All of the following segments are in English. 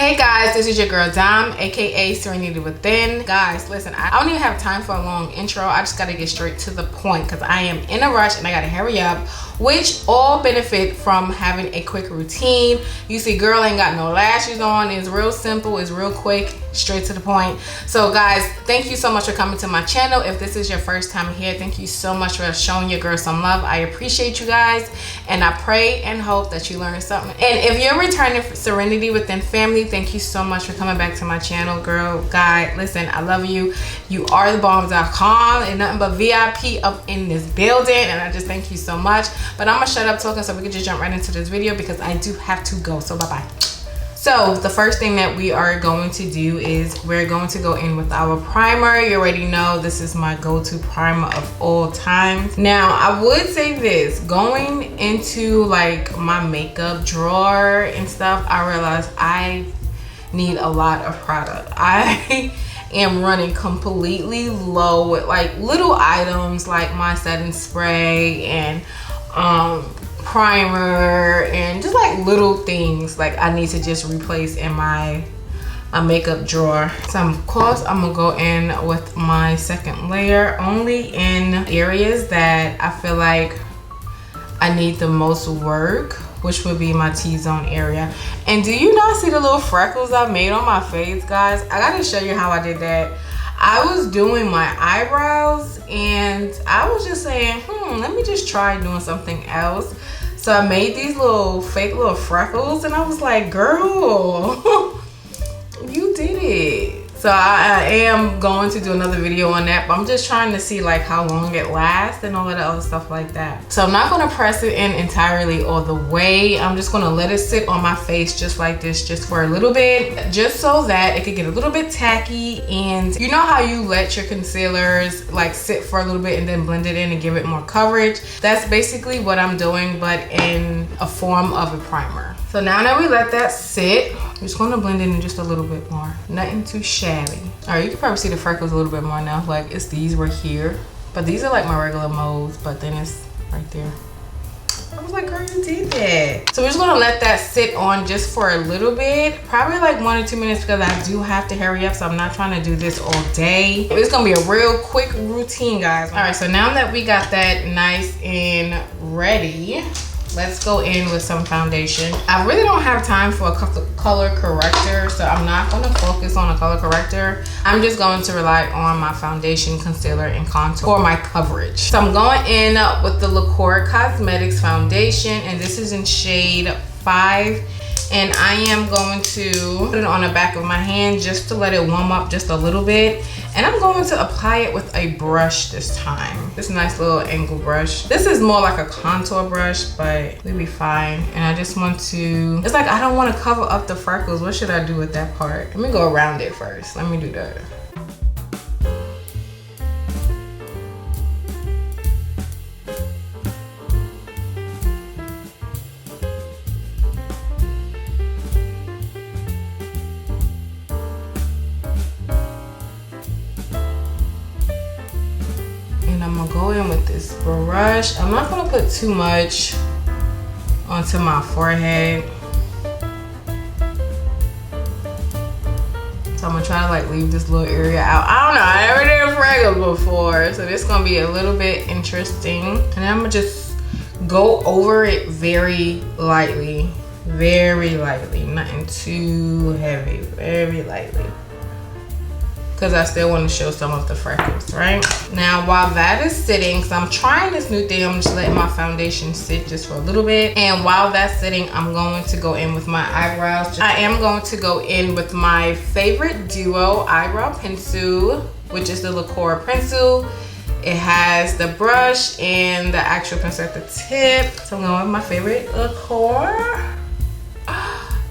Hey guys, this is your girl Dom, aka Seriniti Within. Guys, listen, I don't even have time for a long intro. I just gotta get straight to the point because I am in a rush and I gotta hurry up, which all benefit from having a quick routine. You see, girl ain't got no lashes on. It's real simple, it's real quick, straight to the point. So guys, thank you so much for coming to my channel. If this is your first time here, thank you so much for showing your girl some love. I appreciate you guys, and I pray and hope that you learned something. And if you're returning Seriniti Within family, thank you so much for coming back to my channel. Girl, guy, listen, I love you. You are the bomb.com and nothing but VIP up in this building, and I just thank you so much. But I'm gonna shut up talking so we can just jump right into this video because I do have to go. So bye-bye. So the first thing that we are going to do is we're going to go in with our primer. You already know this is my go-to primer of all time. Now I would say this, going into like my makeup drawer and stuff, I realized I need a lot of product. I am running completely low with like little items like my setting spray and primer and just like little things like I need to just replace in my makeup drawer. So of course I'm gonna go in with my second layer only in areas that I feel like I need the most work, which would be my T-zone area. And do you not see the little freckles I made on my face, guys? I gotta show you how I did that. I was doing my eyebrows and I was just saying, let me just try doing something else. So I made these little fake little freckles and I was like, girl, you did it. So I am going to do another video on that, but I'm just trying to see like how long it lasts and all of the other stuff like that. So I'm not gonna press it in entirely all the way. I'm just gonna let it sit on my face just like this, just for a little bit, just so that it could get a little bit tacky. And you know how you let your concealers like sit for a little bit and then blend it in and give it more coverage? That's basically what I'm doing, but in a form of a primer. So now that we let that sit, I'm just gonna blend in just a little bit more. Nothing too shabby. All right, you can probably see the freckles a little bit more now. Like it's these right here, but these are like my regular moles, but then it's right there. I was like, girl, you did that. So we're just gonna let that sit on just for a little bit, probably like 1 or 2 minutes because I do have to hurry up, so I'm not trying to do this all day. It's gonna be a real quick routine, guys. All right, so now that we got that nice and ready, let's go in with some foundation. I really don't have time for a color corrector, so I'm not going to focus on a color corrector. I'm just going to rely on my foundation, concealer, and contour for my coverage. So I'm going in with the Cosmetics foundation, and this is in shade 5. And I am going to put it on the back of my hand just to let it warm up just a little bit. And I'm going to apply it with a brush this time. This nice little angle brush. This is more like a contour brush, but we'll be fine. And I just want to, it's like I don't want to cover up the freckles. What should I do with that part? Let me go around it first. Let me do that. I'm gonna go in with this brush. I'm not gonna put too much onto my forehead. So I'm gonna try to like leave this little area out. I don't know, I never did freckles before, so this is gonna be a little bit interesting. And then I'm gonna just go over it very lightly, nothing too heavy, very lightly, because I still want to show some of the freckles, right? Now, while that is sitting, so I'm trying this new thing, I'm just letting my foundation sit just for a little bit. And while that's sitting, I'm going to go in with my eyebrows. I am going to go in with my favorite duo eyebrow pencil, which is the Loreal pencil. It has the brush and the actual pencil at the tip. So I'm going with my favorite Loreal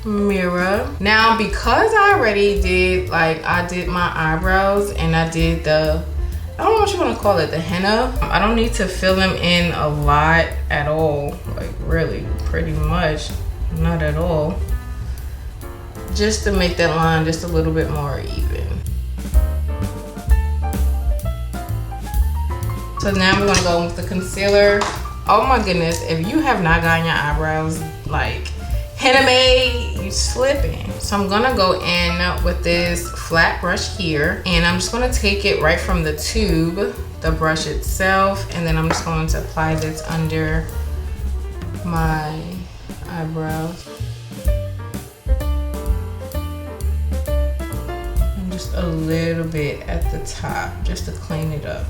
mirror. Now, because I already did, like, I did my eyebrows and I did the, I don't know what you want to call it, the henna. I don't need to fill them in a lot at all, like really pretty much not at all, just to make that line just a little bit more even. So now we're gonna go with the concealer. Oh my goodness, if you have not gotten your eyebrows like henna made, keeps slipping. So I'm gonna go in with this flat brush here, and I'm just gonna take it right from the tube, the brush itself, and then I'm just going to apply this under my eyebrows. And just a little bit at the top, just to clean it up.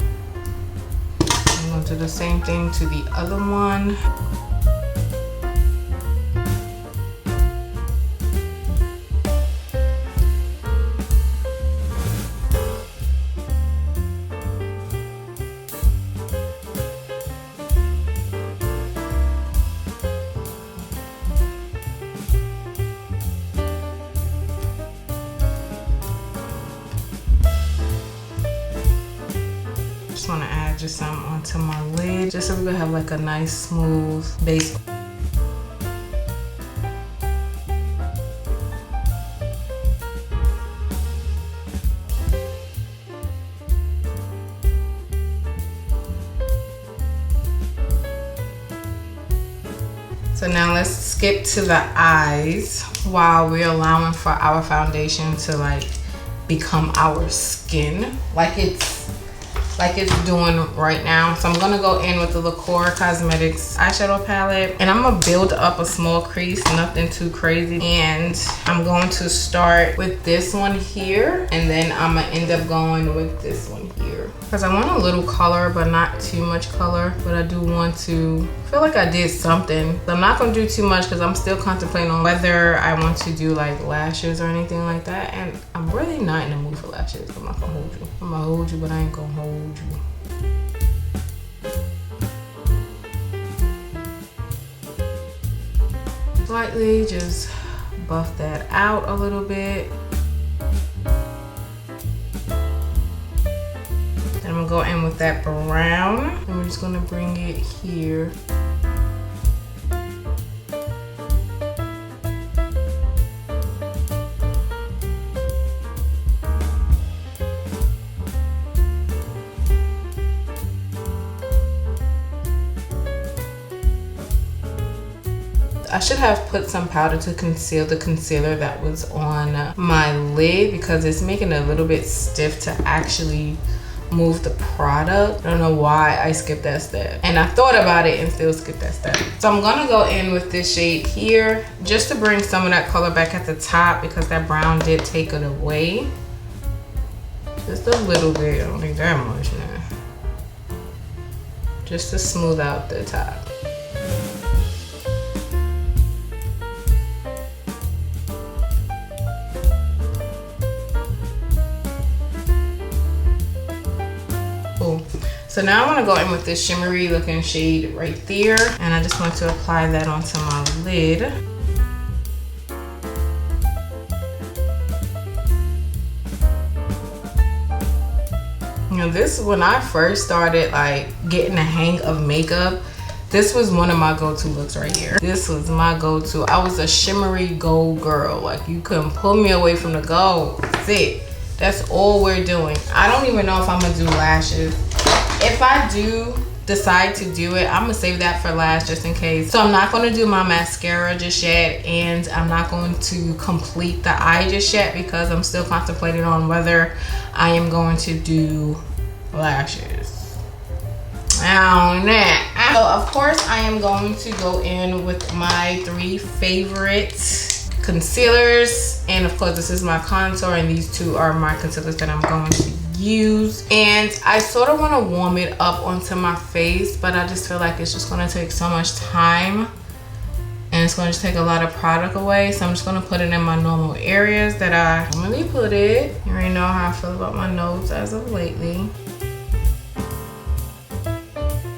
I'm going to do the same thing to the other one. Want to add just some onto my lid just so we can have like a nice smooth base. So now let's skip to the eyes while we're allowing for our foundation to like become our skin like it's doing right now. So I'm gonna go in with the Cosmetics eyeshadow palette, and I'm gonna build up a small crease, nothing too crazy. And I'm going to start with this one here, and then I'm gonna end up going with this one here. Because I want a little color, but not too much color. But I do want to feel like I did something. So I'm not gonna do too much because I'm still contemplating on whether I want to do like lashes or anything like that. And I'm really not in the mood for lashes. I'm not gonna hold you. I'm gonna hold you, but I ain't gonna hold you. Slightly just buff that out a little bit. Then I'm gonna go in with that brown, and we're just gonna bring it here. I should have put some powder to conceal the concealer that was on my lid because it's making it a little bit stiff to actually move the product. I don't know why I skipped that step. And I thought about it and still skipped that step. So I'm gonna go in with this shade here just to bring some of that color back at the top because that brown did take it away. Just a little bit, I don't think that much now. Just to smooth out the top. So now I'm gonna go in with this shimmery looking shade right there, and I just want to apply that onto my lid. You know, this, when I first started like getting the hang of makeup, this was one of my go-to looks right here. This was my go-to. I was a shimmery gold girl. Like, you couldn't pull me away from the gold. That's it. That's all we're doing. I don't even know if I'm gonna do lashes. If I do decide to do it, I'm gonna save that for last just in case. So I'm not gonna do my mascara just yet, and I'm not going to complete the eye just yet because I'm still contemplating on whether I am going to do lashes. Now that. So of course I am going to go in with my 3 favorite concealers, and of course this is my contour, and these 2 are my concealers that I'm going to use. And I sort of want to warm it up onto my face, but I just feel like it's just going to take so much time and it's going to take a lot of product away. So I'm just going to put it in my normal areas that I normally put it. You already know how I feel about my nose as of lately.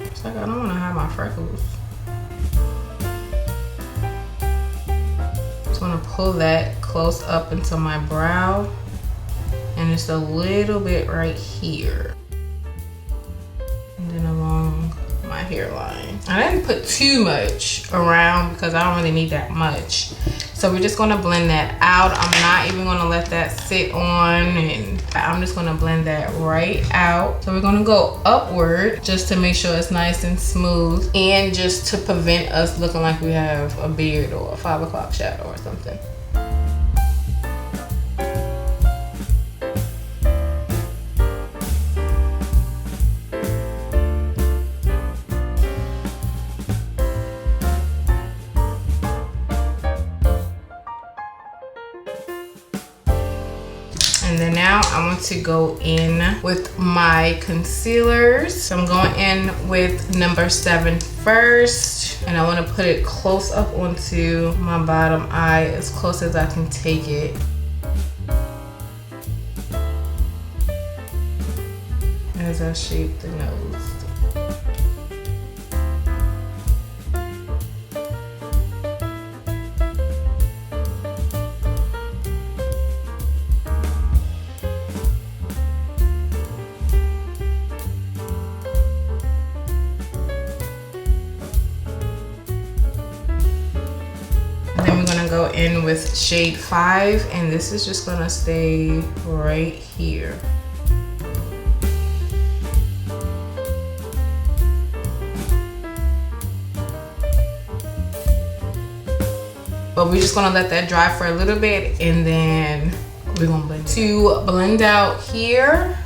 It's like I don't want to have my freckles. Just want to pull that close up into my brow. And it's a little bit right here. And then along my hairline. I didn't put too much around because I don't really need that much. So we're just gonna blend that out. I'm not even gonna let that sit on, and I'm just gonna blend that right out. So we're gonna go upward just to make sure it's nice and smooth, and just to prevent us looking like we have a beard or a 5 o'clock shadow or something. to go in with my concealers. So I'm going in with number 7 first, and I want to put it close up onto my bottom eye, as close as I can take it. As I shape the nose. Go in with shade 5, and this is just gonna stay right here. But we're just gonna let that dry for a little bit, and then we're gonna blend. To blend out here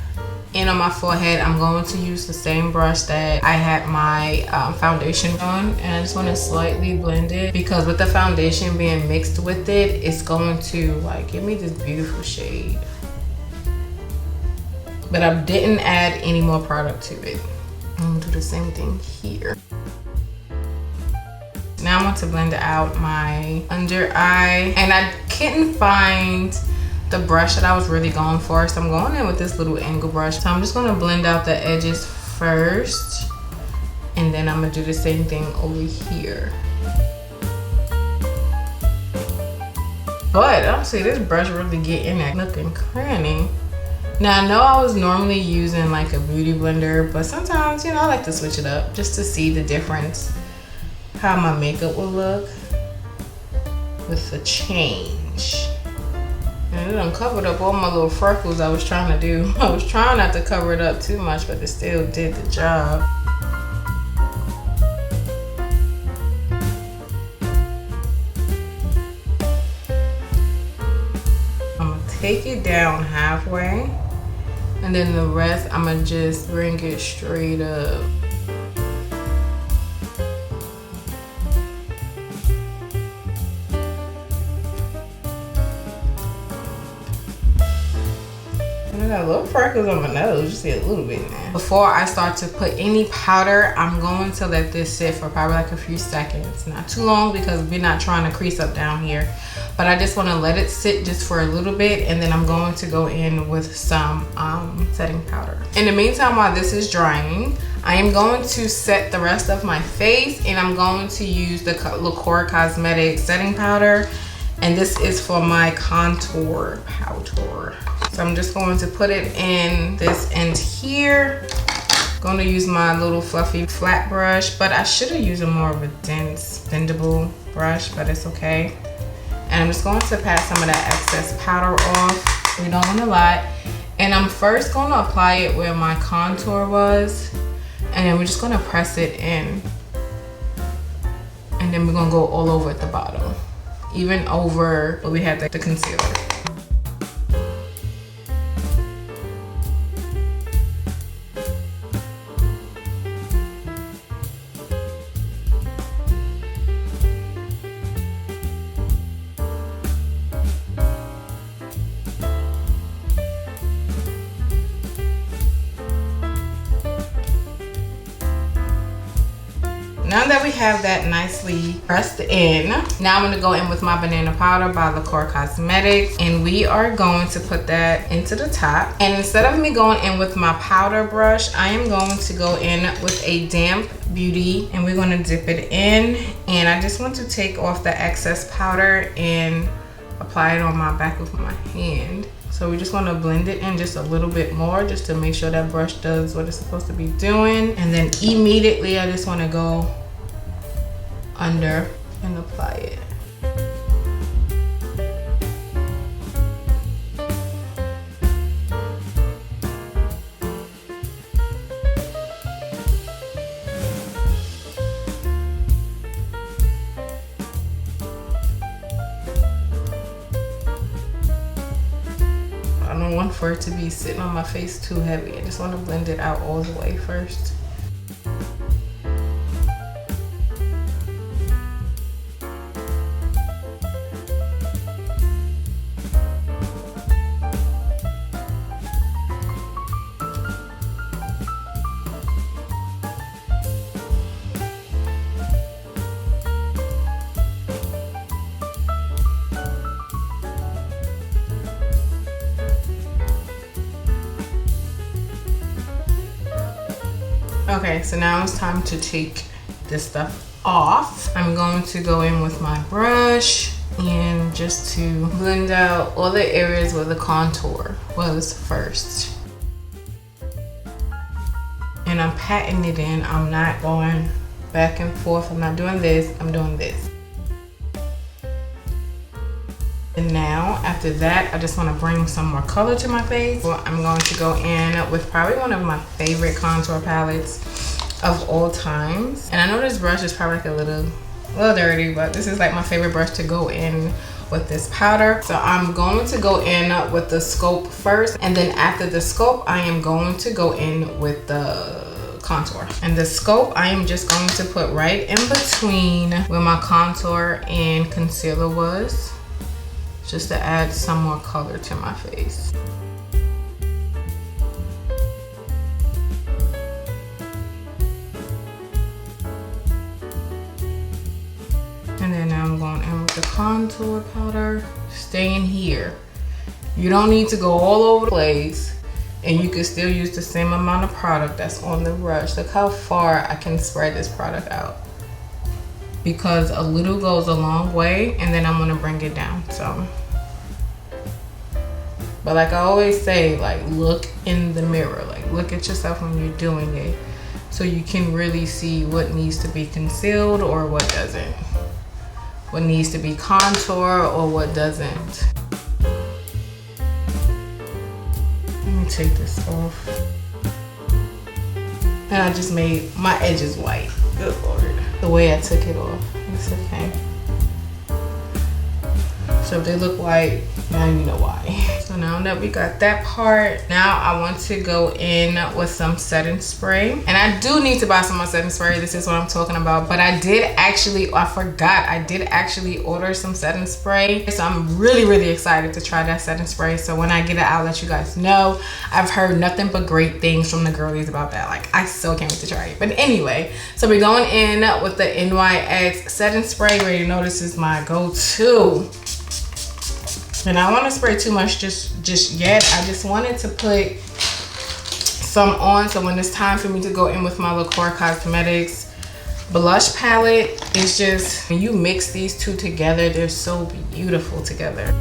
and on my forehead, I'm going to use the same brush that I had my foundation on, and I just want to slightly blend it, because with the foundation being mixed with it, it's going to like give me this beautiful shade. But I didn't add any more product to it. I'm gonna do the same thing here. Now I want to blend out my under eye, and I couldn't find the brush that I was really going for, so I'm going in with this little angle brush. So I'm just going to blend out the edges first, and then I'm going to do the same thing over here. But I don't see this brush really get in that nook and cranny. Now I know I was normally using like a beauty blender, but sometimes, you know, I like to switch it up just to see the difference, how my makeup will look with the change. And it uncovered up all my little freckles I was trying to do. I was trying not to cover it up too much, but it still did the job. I'm gonna take it down halfway, and then the rest I'm gonna just bring it straight up. I got little freckles on my nose, you see a little bit now. Before I start to put any powder, I'm going to let this sit for probably like a few seconds. Not too long, because we're not trying to crease up down here. But I just want to let it sit just for a little bit, and then I'm going to go in with some setting powder. In the meantime, while this is drying, I am going to set the rest of my face, and I'm going to use the Loreal Cosmetics setting powder. And this is for my contour powder. So I'm just going to put it in this end here. I'm going to use my little fluffy flat brush, but I should have used a more of a dense, bendable brush, but it's okay. And I'm just going to pat some of that excess powder off. We don't want a lot. And I'm first going to apply it where my contour was, and then we're just going to press it in. And then we're going to go all over at the bottom, even over where we had the concealer. Now that we have that nicely pressed in, now I'm going to go in with my banana powder by Loreal Cosmetics, and we are going to put that into the top. And instead of me going in with my powder brush, I am going to go in with a damp beauty, and we're going to dip it in. And I just want to take off the excess powder and apply it on my back of my hand. So we just want to blend it in just a little bit more, just to make sure that brush does what it's supposed to be doing. And then immediately I just want to go under and apply it. I don't want for it to be sitting on my face too heavy. I just want to blend it out all the way first. Okay, so now it's time to take this stuff off. I'm going to go in with my brush and just to blend out all the areas where the contour was first. And I'm patting it in. I'm not going back and forth. I'm not doing this. I'm doing this. And now, after that, I just want to bring some more color to my face. So I'm going to go in with probably one of my favorite contour palettes of all times. And I know this brush is probably like a little dirty, but this is like my favorite brush to go in with this powder. So I'm going to go in with the scope first, and then after the scope, I am going to go in with the contour. And the scope, I am just going to put right in between where my contour and concealer was, just to add some more color to my face. And then now I'm going in with the contour powder, staying here. You don't need to go all over the place, and you can still use the same amount of product that's on the brush. Look how far I can spread this product out, because a little goes a long way, and then I'm gonna bring it down. So, but like I always say, like, look in the mirror, like look at yourself when you're doing it, so you can really see what needs to be concealed or what doesn't, what needs to be contour or what doesn't. Let me take this off. And I just made my edges white. Good Lord. The way I took it off. It's okay. So if they look white, now you know why. So now that we got that part, now I want to go in with some setting spray. And I do need to buy some more setting spray. This is what I'm talking about. But I did actually, I forgot, I did actually order some setting spray. So I'm really, really excited to try that setting spray. So when I get it, I'll let you guys know. I've heard nothing but great things from the girlies about that. Like, I still can't wait to try it. But anyway, so we're going in with the NYX setting spray. You already know this is my go-to. And I don't want to spray too much just yet. I just wanted to put some on, so when it's time for me to go in with my Loreal Cosmetics blush palette, it's just, when you mix these two together, they're so beautiful together.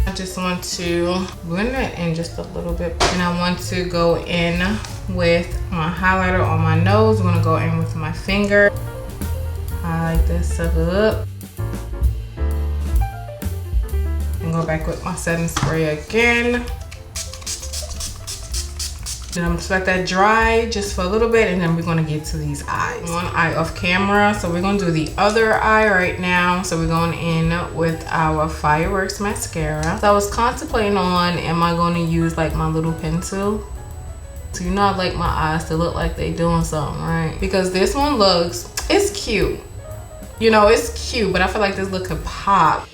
I just want to blend it in just a little bit, and I want to go in with my highlighter on my nose. I'm gonna go in with my finger. Highlight this up. And go back with my setting spray again. Then I'm gonna just let that dry just for a little bit, and then we're gonna get to these eyes. One eye off camera, so we're gonna do the other eye right now. So we're going in with our Fireworks mascara. So I was contemplating on, am I gonna use like my little pencil? So you know, I like my eyes to look like they doing something, right? Because this one looks, it's cute. You know, it's cute, but I feel like this look could pop.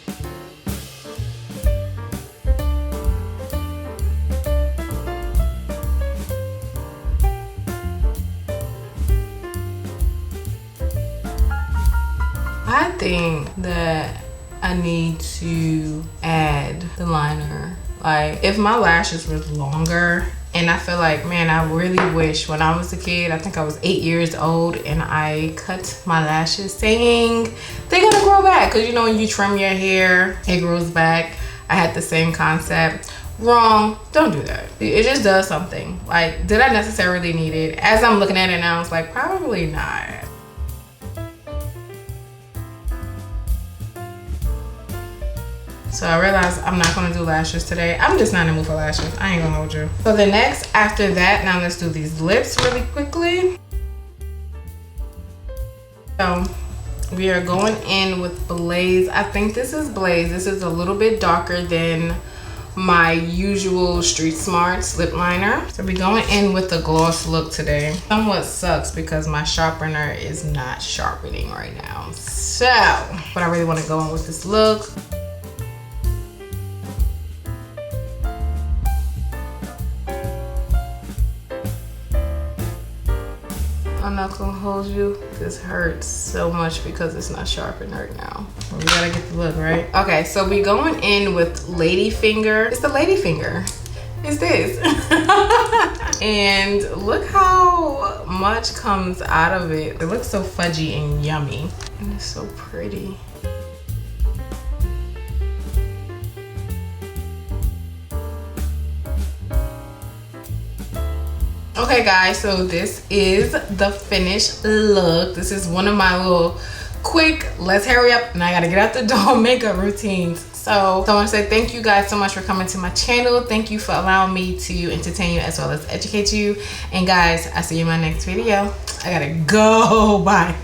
I think that I need to add the liner. Like, if my lashes were longer, and I feel like, man, I really wish when I was a kid, I think I was 8 years old, and I cut my lashes saying they're gonna grow back. Cause you know, when you trim your hair, it grows back. I had the same concept. Wrong, don't do that. It just does something. Like, did I necessarily need it? As I'm looking at it now, it's like, probably not. So I realized I'm not gonna do lashes today. I'm just not in the mood for lashes. I ain't gonna hold you. So the next, after that, now let's do these lips really quickly. So we are going in with Blaze. I think this is Blaze. This is a little bit darker than my usual Street Smarts lip liner. So we're going in with the gloss look today. Somewhat sucks because my sharpener is not sharpening right now. So, but I really wanna go in with this look. On the not gonna hold you. This hurts so much because it's not sharpened right now. We gotta get the look, right? Okay, so we going in with LadyFinger. It's the LadyFinger. It's this. And look how much comes out of it. It looks so fudgy and yummy. And it's so pretty. Okay guys, so this is the finished look. This is one of my little quick, let's hurry up and I gotta get out the door makeup routines. So I want to say thank you guys so much for coming to my channel. Thank you for allowing me to entertain you as well as educate you. And guys, I'll see you in my next video. I gotta go. Bye.